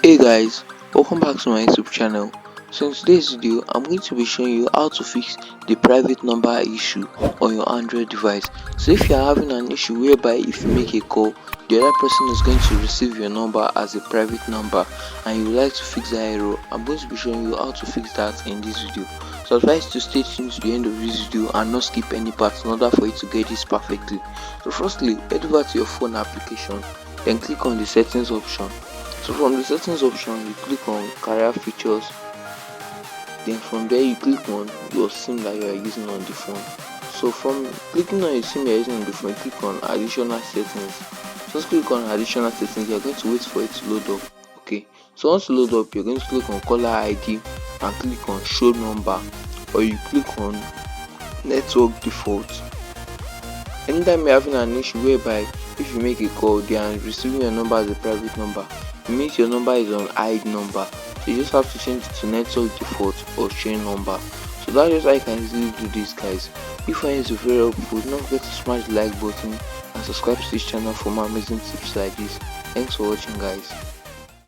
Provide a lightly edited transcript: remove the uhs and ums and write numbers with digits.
Hey guys, welcome back to my YouTube channel. So in today's video, I'm going to be showing you how to fix the private number issue on your Android device. So if you are having an issue whereby if you make a call, the other person is going to receive your number as a private number and you would like to fix that error, I'm going to be showing you how to fix that in this video. So advise to stay tuned to the end of this video and not skip any part in order for you to get this perfectly. So firstly, head over to your phone application, then click on the settings option. So from the settings option, you click on career features, then from there you click on your SIM that you are using on the phone. So from clicking on your SIM you are using on the phone, click on additional settings. Just click on additional settings, you are going to wait for it to load up. Okay, so once you load up, you're going to click on caller ID and click on show number, or you click on network default. Anytime you're having an issue whereby if you make a call they are receiving your number as a private number, it means your number is on hide number, so you just have to change it to network default or chain number. So that's just how you can easily do this, guys. If you find this very helpful, don't forget to smash the like button and subscribe to this channel for more amazing tips like this. Thanks for watching, guys.